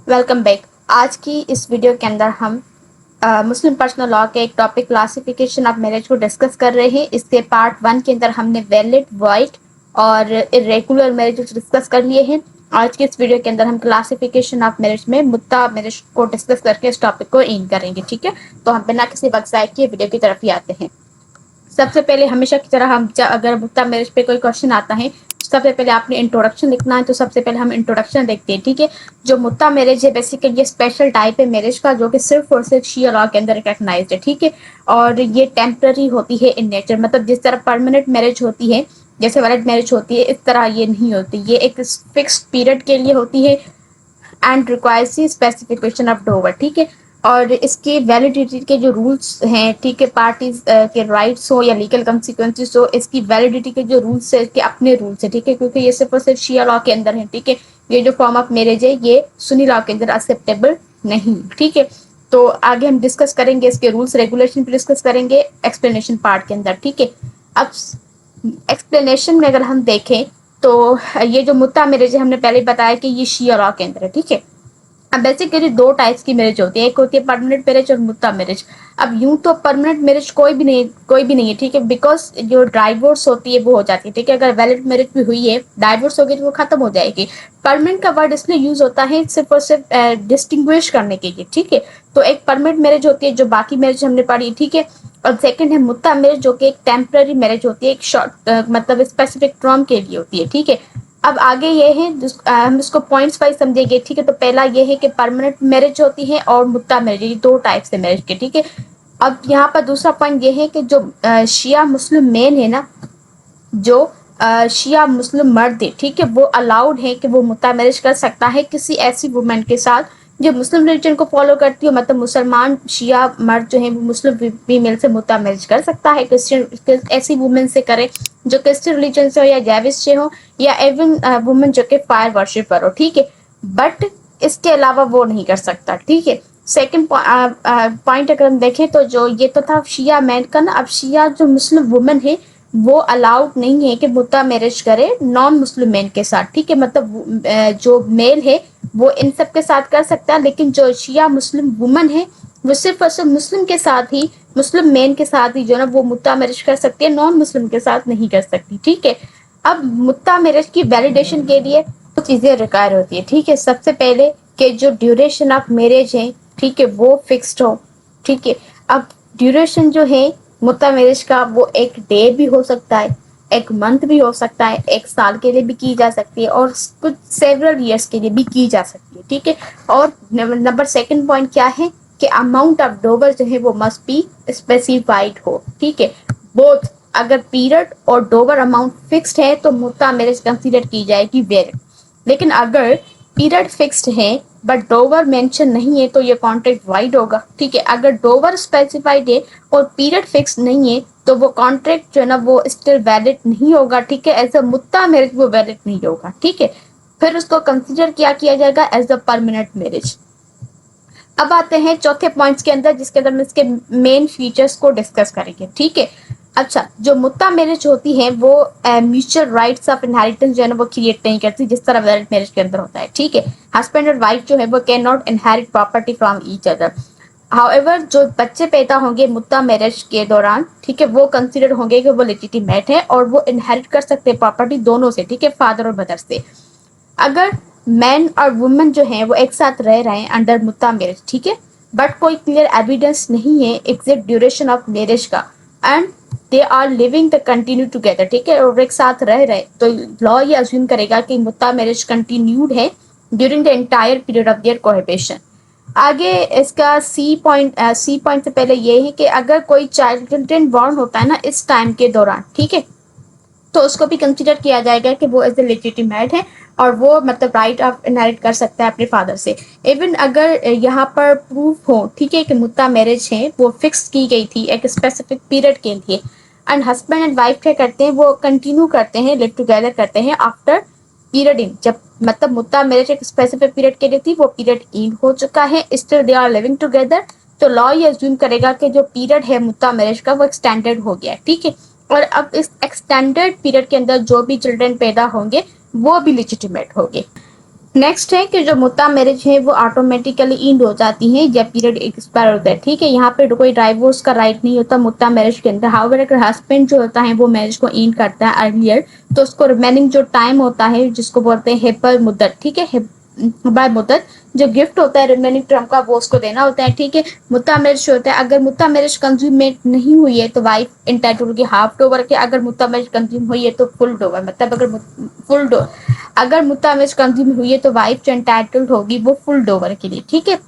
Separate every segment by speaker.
Speaker 1: Welcome back. आज की इस वीडियो के अंदर हम मुस्लिम पर्सनल लॉ के एक टॉपिक क्लासिफिकेशन ऑफ मैरिज को डिस्कस कर रहे हैं। इसके पार्ट 1 के अंदर हमने वैलिड, वॉइड और इरेगुलर मैरिज डिस्कस कर लिए हैं। आज के इस वीडियो के अंदर हम क्लासिफिकेशन ऑफ मैरिज में मुत्ता मैरिज को डिस्कस करके इस टॉपिक को एंड करेंगे। ठीक है, तो हम बिना किसी वक्त ज़ाय किए वीडियो की तरफ ही आते हैं। सबसे पहले हमेशा की तरह हम अगर मुत्ता मैरिज पे कोई क्वेश्चन आता है, सबसे पहले आपने इंट्रोडक्शन लिखना है। तो सबसे पहले हम इंट्रोडक्शन देखते हैं। ठीक है, जो मुत्ता मैरिज है बेसिकली ये स्पेशल टाइप है मैरिज का, जो कि सिर्फ और सिर्फ शिया लॉ के अंदर रिकॉग्नाइज्ड है। ठीक है, और ये टेम्पररी होती है इन नेचर, मतलब जिस तरह परमानेंट मैरिज होती है, जैसे वैलिड मैरिज होती है, इस तरह ये नहीं होती। ये एक फिक्स्ड पीरियड के लिए होती है and requires the specification of Dover. ठीक है, और इसके वैलिडिटी के जो रूल्स हैं, ठीक है, पार्टीज के राइट्स हो या लीगल कंसिक्वेंसेस हो, इसकी वैलिडिटी के जो रूल्स है इसके अपने रूल्स है। ठीक है, क्योंकि ये सिर्फ और सिर्फ शिया लॉ के अंदर है। ठीक है, ये जो फॉर्म ऑफ मैरिज है ये सुन्नी लॉ के अंदर एक्सेप्टेबल नहीं। ठीक है, तो आगे हम डिस्कस करेंगे इसके रूल्स रेगुलेशन पे डिस्कस करेंगे एक्सप्लेनेशन पार्ट के अंदर। ठीक है, अब एक्सप्लेनेशन में अगर हम देखें तो ये जो मुत्ता मैरिज है हमने पहले बताया कि ये शिया लॉ के अंदर है। ठीक है, अब बेसिकली दो टाइप्स की मैरिज होती है, एक होती है परमानेंट मैरिज और मुत्ता मैरिज। अब यूं तो परमानेंट मैरिज कोई भी नहीं है। ठीक है, बिकॉज जो डाइवोर्स होती है वो हो जाती है। ठीक है, अगर वैलिड मैरिज भी हुई है, डाइवोर्स हो गई तो वो खत्म हो जाएगी। परमानेंट का वर्ड इसलिए यूज होता है सिर्फ और सिर्फ डिस्टिंग्विश करने के लिए। ठीक है, तो एक परमानेंट मैरिज होती है जो बाकी मैरिज हमने पढ़ी। ठीक है, और सेकंड है मुत्ता मैरिज, जो कि एक टेम्पररी मैरिज होती है, एक शॉर्ट मतलब स्पेसिफिक टर्म के लिए होती है। ठीक है, अब आगे ये है हम इसको पॉइंट्स वाइज समझेंगे। ठीक है, तो पहला ये है कि परमानेंट मैरिज होती है और मुत्ता मैरिज, ये दो टाइप्स है मैरिज के। ठीक है, अब यहाँ पर दूसरा पॉइंट ये है कि जो शिया मुस्लिम मेन है ना, जो शिया मुस्लिम मर्द है, ठीक है, वो अलाउड है कि वो मुत्ता मैरिज कर सकता है किसी ऐसी वुमेन के साथ जो मुस्लिम रिलीजन को फॉलो करती हो। मतलब मुसलमान शिया मर्द जो है वो मुस्लिम फीमेल से मुत्ता मैरिज कर सकता है, क्रिश्चियन ऐसी वुमेन से करे जो क्रिश्चियन रिलीजन से हो या जैविस से हो, या इवन वुमेन जो कि फायर वर्शिपर हो। ठीक है, बट इसके अलावा वो नहीं कर सकता। ठीक है, सेकंड पॉइंट अगर हम देखें तो जो ये तो था शिया मैन का ना, अब शिया जो मुस्लिम वुमेन है वो अलाउड नहीं है कि मुत्ता मैरिज करे नॉन मुस्लिम मैन के साथ। ठीक है, मतलब जो मेल है वो इन सब के साथ कर सकता है, लेकिन जो शिया मुस्लिम वुमन है वो सिर्फ और सिर्फ मुस्लिम के साथ ही, मुस्लिम मैन के साथ ही जो ना वो मुत्ता मैरिज कर सकती है, नॉन मुस्लिम के साथ नहीं कर सकती। ठीक है, अब मुत्ता मैरिज की वैलिडेशन के लिए कुछ चीजें रिक्वायर होती है। ठीक है, सबसे पहले कि जो ड्यूरेशन ऑफ मैरिज है, ठीक है, वो फिक्स्ड हो। ठीक है, अब ड्यूरेशन जो है मुत्ता मैरिज का वो एक डे भी हो सकता है, एक मंथ भी हो सकता है, एक साल के लिए भी की जा सकती है, और कुछ सेवरल ईयर्स के लिए भी की जा सकती है। ठीक है, और नंबर सेकंड पॉइंट क्या है कि अमाउंट ऑफ डोवर जो है वो मस्ट बी स्पेसिफाइड हो। ठीक है, बोथ अगर पीरियड और डोवर अमाउंट फिक्स्ड है तो मुत्ता मैरिज कंसीडर की जाएगी वैलिड, लेकिन अगर पीरियड फिक्स्ड है बट डोवर मेंशन नहीं है तो ये कॉन्ट्रैक्ट वाइड होगा। ठीक है, अगर डोवर स्पेसिफाइड है और पीरियड फिक्स नहीं है तो वो कॉन्ट्रैक्ट जो है ना वो स्टिल वैलिड नहीं होगा। ठीक है, एज अ मुत्ता मैरिज वो वैलिड नहीं होगा। ठीक है, फिर उसको कंसीडर किया जाएगा एज अ परमानेंट मैरिज। अब आते हैं चौथे पॉइंट्स के अंदर, जिसके अंदर हम इसके मेन फीचर्स को डिस्कस करेंगे। ठीक है, अच्छा, जो मुत्ता मैरिज होती है वो म्यूचुअल राइट्स ऑफ इनहेरिटेंस जो है ना वो क्रिएट नहीं करती जिस तरह वैलिड मैरिज के अंदर होता है। ठीक है, हस्बैंड और वाइफ जो है वो can not inherit property from each other. However जो बच्चे पैदा होंगे मुत्ता मैरिज के दौरान, ठीक है, वो कंसीडर होंगे कि वो लेजिटिमेट है और वो इनहेरिट कर सकते हैं प्रॉपर्टी दोनों से। ठीक है, फादर और मदर से। अगर मैन और वुमेन जो है वो एक साथ रह रहे हैं अंडर मुत्ता मैरिज, ठीक है, बट कोई क्लियर एविडेंस नहीं है एग्जैक्ट ड्यूरेशन ऑफ मैरिज का, and they are living the continue together, ठीक है, और एक साथ रह रहे, तो लॉ ये अज्यूम करेगा कि मुत्ता मैरिज कंटिन्यूड है during the entire period of their cohabitation. आगे इसका सी पॉइंट से पहले ये है कि अगर कोई चिल्ड्रन बॉर्न होता है ना इस टाइम के दौरान, ठीक है, तो उसको भी कंसीडर किया जाएगा कि वो एज ए लेजिटिमेट है और वो मतलब राइट ऑफ इनहेरिट कर सकता है अपने फादर से। इवन अगर यहाँ पर प्रूफ हो, ठीक है, कि मुत्ता मैरिज है वो फिक्स की गई थी एक स्पेसिफिक पीरियड के लिए, एंड हस्बैंड एंड वाइफ क्या करते हैं वो कंटिन्यू करते हैं, लिव टुगेदर करते हैं आफ्टर पीरियड इन, जब मतलब मुत्ता मैरिज एक स्पेसिफिक पीरियड के लिए थी वो पीरियड इन हो चुका है, still they are living together, तो लॉ ये अज्यूम करेगा कि जो पीरियड है मुत्ता मैरिज का वो एक्सटेंडेड हो गया है। ठीक है, और अब इस एक्सटेंडेड पीरियड के अंदर जो भी चिल्ड्रन पैदा होंगे वो भी लेजिटिमेट होंगे। नेक्स्ट है कि जो मुत्ता मैरिज है वो ऑटोमेटिकली इंड हो जाती है जब पीरियड एक्सपायर होता है, ठीक है। यहाँ पे कोई डाइवोर्स का राइट नहीं होता मुत्ता मैरिज के अंदर। हाउएवर अगर हस्बैंड जो होता है वो मैरिज को इंड करता है अर्लियर, तो उसको रिमेनिंग जो टाइम होता है जिसको बोलते हैं हिब्बल मुद्दत, ठीक है, हिब्बल मुद्दत, जो गिफ्ट होता है रिमेनिंग टर्म का वो उसको देना होता है, ठीक है। मुत्ता मैरिज होता है, अगर मुत्ता मैरिज कंज्यूमेट नहीं हुई है तो वाइफ इंटाइटल होगी हाफ डोवर के, अगर मुत्ता मैरिज कंज्यूम हुई है तो फुल डोवर, मतलब अगर मुत्ता मैरिज कंज्यूम हुई है तो वाइफ जो इंटाइटल्ड होगी वो फुल डोवर के लिए, ठीक है।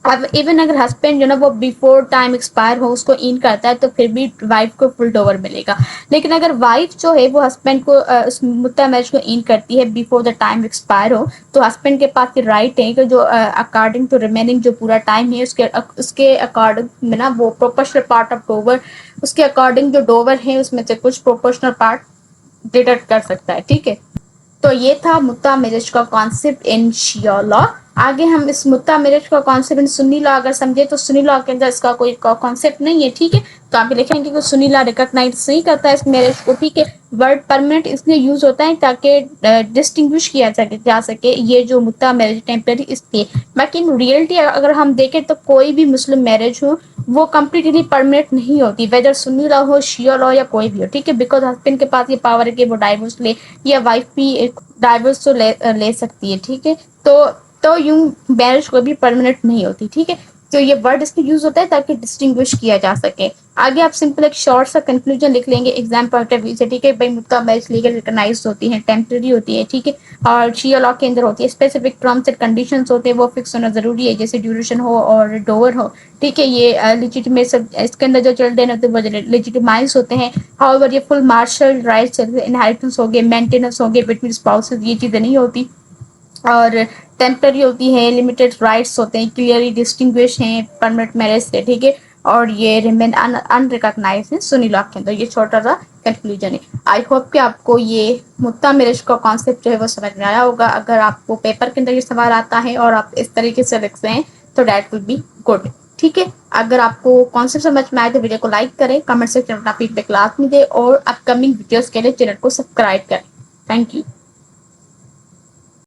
Speaker 1: अब इवन अगर हस्बैंड जो ना वो बिफोर टाइम एक्सपायर हो उसको इन करता है तो फिर भी वाइफ को फुल डोवर मिलेगा। लेकिन अगर वाइफ जो है वो हस्बैंड को उस मुत्ता मैरिज को इन करती है बिफोर द टाइम एक्सपायर हो, तो हस्बैंड के पास ये राइट है कि जो अकॉर्डिंग टू रिमेनिंग जो पूरा टाइम है उसके अकॉर्डिंग में ना वो प्रोपोर्शनल पार्ट ऑफ डोवर, उसके अकॉर्डिंग जो डोवर है उसमें से कुछ प्रोपोर्शनल पार्ट डिडक्ट कर सकता है, ठीक है। तो ये था मुत्ता मैरिज का कॉन्सेप्ट इन शिया लॉ। आगे हम इस मुत्ता मैरिज का कॉन्सेप्ट इन सुन्नी लॉ अगर समझे तो सुन्नी लॉ के अंदर इसका कोई कॉन्सेप्ट नहीं है, ठीक है। तो आप लिखेंगे कि सुन्नी लॉ रिकॉग्नाइज नहीं करता है इस मैरिज को, ठीक है। वर्ड परमानेंट इसलिए यूज होता है ताकि डिस्टिंग्विश किया जा सके ये जो मुत्ता मैरिज टेम्पररी इसलिए। बाकी इन रियलिटी अगर हम देखें तो कोई भी मुस्लिम मैरिज हो वो कम्प्लीटली परमानेंट नहीं होती, वेदर सुन्नी लॉ हो शिया लॉ या कोई भी हो, ठीक है। बिकॉज हस्बैंड के पास ये पावर है कि वो डाइवोर्स ले या वाइफ भी डाइवोर्स तो ले सकती है, ठीक है। तो यूं मैरिज कोई भी परमानेंट नहीं होती, ठीक है। तो ये वर्ड इसमें यूज होता है ताकि डिस्टिंग्विश किया जा सके। आगे आप सिंपल एक शॉर्ट सा कंक्लूजन लिख लेंगे एग्जाम पॉइंट ऑफ व्यू से, ठीक है। भाई मुत्ता मैरिज लीगल रिकॉग्नाइज्ड होती है, टेम्पररी होती है, ठीक है, और शिया लॉ के अंदर होती है। स्पेसिफिक टर्म्स एंड कंडीशंस होते हैं वो फिक्स होना जरूरी है, जैसे ड्यूरेशन हो और डोवर हो, ठीक है। ये लेजिटिमेट इसके अंदर जो चिल्ड्रन होते हैं वो लेजिटिमाइज होते हैं। हाउएवर ये फुल मार्शल राइट्स, इनहेरिटेंस हो गए, मेंटेनेंस हो गए बिटवीन स्पाउसेस, ये चीजें नहीं होती। और टेम्पररी होती है, लिमिटेड राइट्स होते हैं, क्लियरली डिस्टिंग्विश हैं परमानेंट मैरिज से, ठीक है। और ये रिमेन अनरिकॉग्नाइज है सुन्नी लॉ के अंदर। ये छोटा सा कंक्लूजन है। आई होप कि आपको ये मुत्ता मैरिज का कॉन्सेप्ट जो है वो समझ में आया होगा। अगर आपको पेपर के अंदर ये सवाल आता है और आप इस तरीके से लिखते हैं तो डैट विल बी गुड, ठीक है। अगर आपको कॉन्सेप्ट समझ में आए तो वीडियो को लाइक करें, कमेंट सेक्शन में अपना फीडबैक लाजमी दें और अपकमिंग वीडियोस के लिए चैनल को सब्सक्राइब करें। Thank you.